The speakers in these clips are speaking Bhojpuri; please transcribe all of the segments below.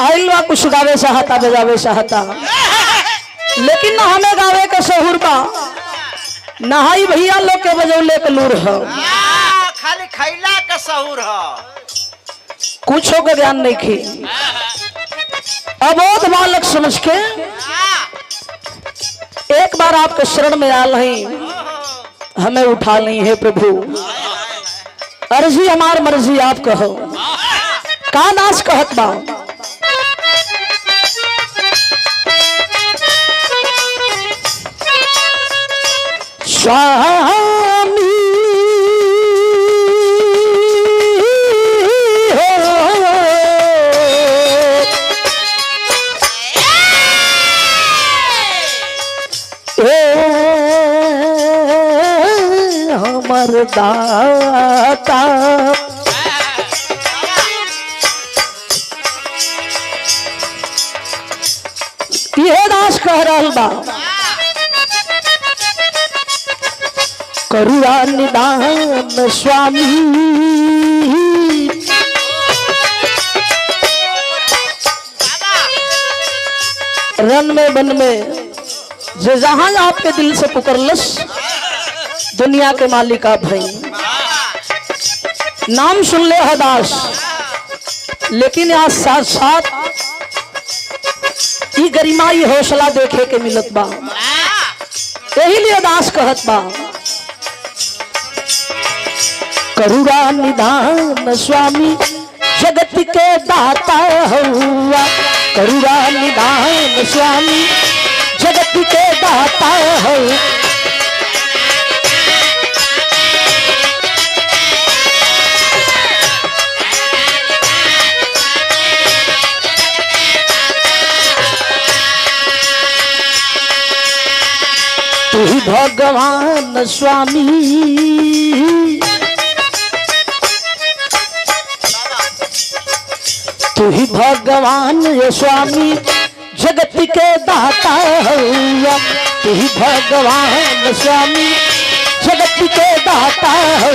आइलवा कुछ गावे चाहता बजावे चाहता, लेकिन न हमें गावे का शहूर बा, नहाई भैया लोग के बजौले के लूर है, खाली खैला का शहूर है, कुछ के ज्ञान नहीं खी। अबोध बालक समझ के एक बार आपके शरण में आ नहीं, हमें उठा नहीं है प्रभु, अर्जी हमार मर्जी आप कहो। का दास कहत बा, स्वामी हमर दाता, ये दास कह रहल बा, करुणा निदान स्वामी, रन में बन में जे जहां आपके दिल से पुकारलस, दुनिया के मालिक आप हैं। नाम सुन ले है दास, लेकिन आज साथ साथ ई गरिमाई हौसला देखे के मिलत बा, यही लिए दास कहत बा, करुणा निधान स्वामी जगत के दाता हुआ, करुणा निधान स्वामी जगत के दाता हो, तू ही भगवान स्वामी, तू ही भगवान ये स्वामी जगत के दाता हुआ, तू ही भगवान स्वामी जगत के दाता हो,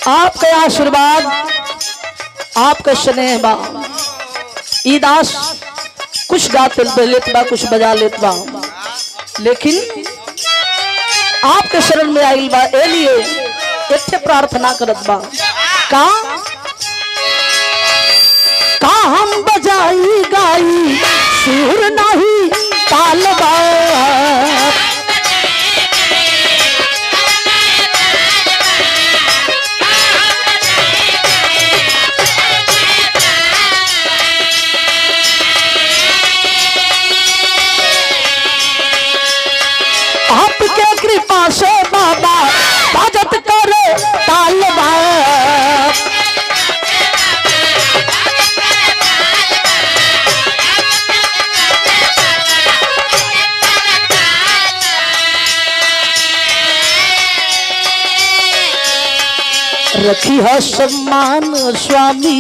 आपका आशीर्वाद आपका स्नेह बा, ई दास कुछ गाते लेत बा, कुछ बजा लेत बा, लेकिन आपके शरण में आइल बा, ए लिए एक प्रार्थना करत बा, का हम बजाई गाई सुर नहीं ताल बा, आपके कृपा से बाबा बाजत करे ताल बा, रखी है सम्मान स्वामी,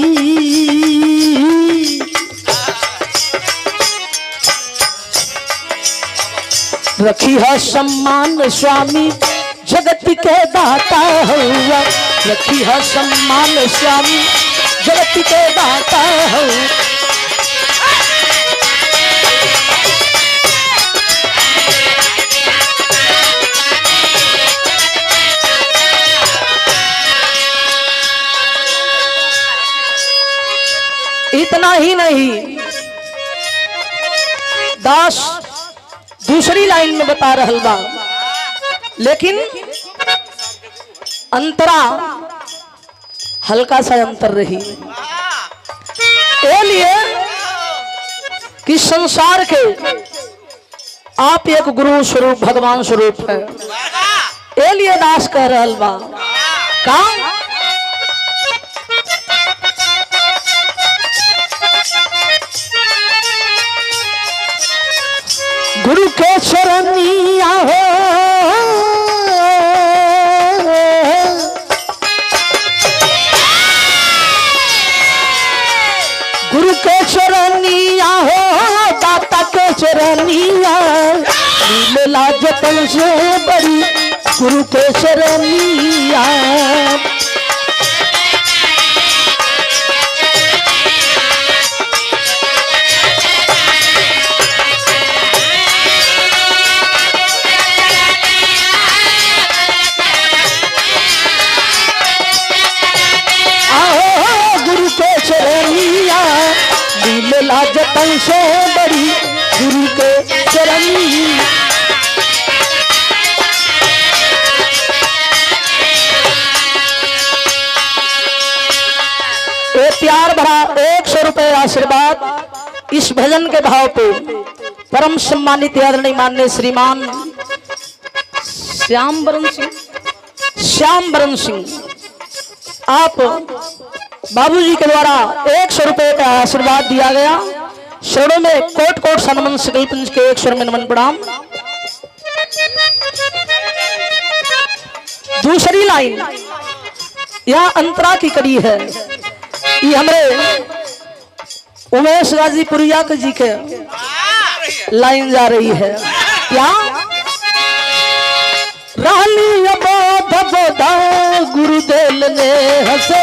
रखी है सम्मान स्वामी जगत के दाता हुआ, रखी है सम्मान स्वामी जगत के दाता हो, इतना ही नहीं, दास दूसरी लाइन में बता रहल बा, लेकिन अंतरा हल्का सा अंतर रही, ए लिए कि संसार के आप एक गुरु स्वरूप भगवान स्वरूप है, ए लिए दास कह रहल बा, का गुरु के शरणिया हो, गुरु गुरु के चरनिया हो दाता के चरनिया मिलला जतन से बड़ी गुरु के चरनिया। मिलला जतन से बड़ी गुरु के चरनी। ए प्यार भरा 100 रुपए आशीर्वाद इस भजन के भाव पे परम सम्मानित आदरणीय माननीय श्रीमान श्याम बरन सिंह आप बाबूजी के द्वारा 100 रुपए का आशीर्वाद दिया गया। शरणों में कोट कोट सनमन सकल पंच के 100 में नमन प्रणाम। दूसरी लाइन यह अंतरा की कड़ी है। ये हमारे उमेश गाजीपुरिया जी के लाइन जा रही है। क्या रानी अबोध बोधा गुरुदेव ने हंसे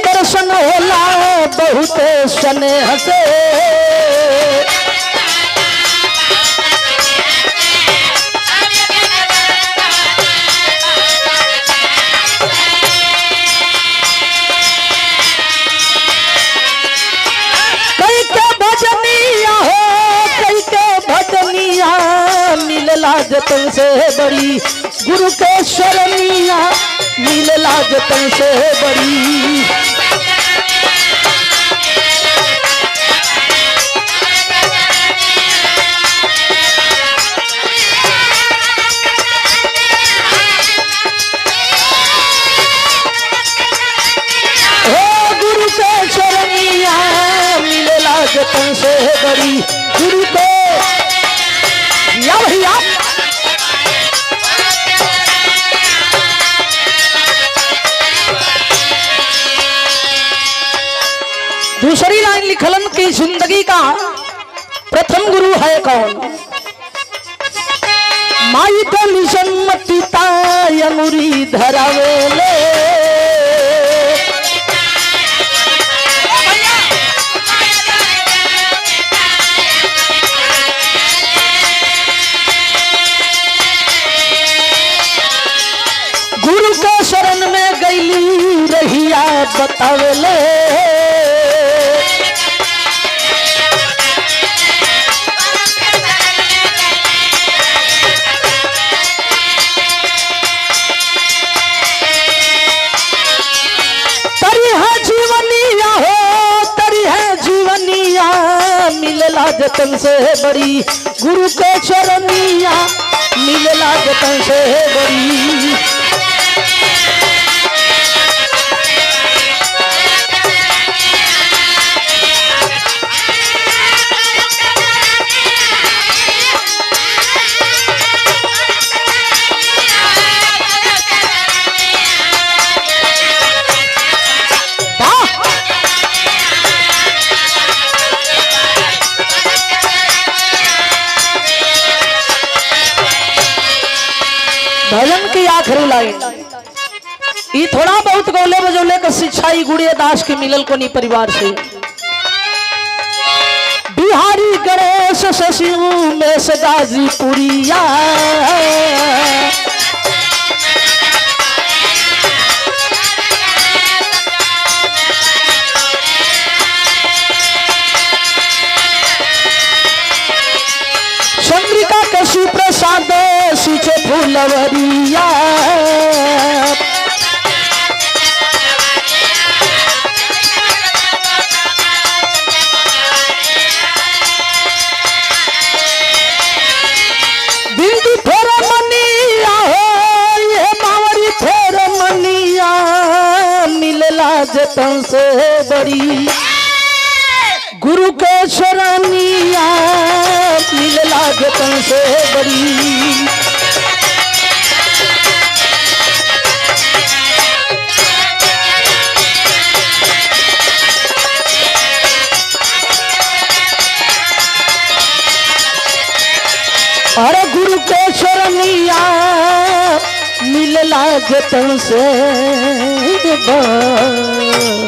दर्शन होला बहुत स्नेह से कई के भजनिया हो कई के भजनिया मिलला जतन से बड़ी गुरु के शरणिया मिलला जतन से बड़ी। जतन से बड़ी गुरु को या भैया। दूसरी लाइन लिखलन की जिंदगी का प्रथम गुरु है कौन? माई तो जन्मती तायमुरी धरावेले शरण में गईली रहिया बतावेले तरी है जीवनिया हो तरी है जीवनिया मिलला जतन से बड़ी गुरु के चरनिया मिलला जतन से बड़ी। भजन की आखिरी लाइन ये थोड़ा बहुत गौले बजौले का शिक्षा गुड़िया दास के मिलल कोनी परिवार से। बिहारी गणेश शशि में गाजीपुरिया चंद्रिका कशी प्रसाद सुचे फूलवरिया बिंदु थोड़ा मनिया बड़ी। अरे गुरु के शरणिया मिल लागे तुमसे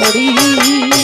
बड़ी।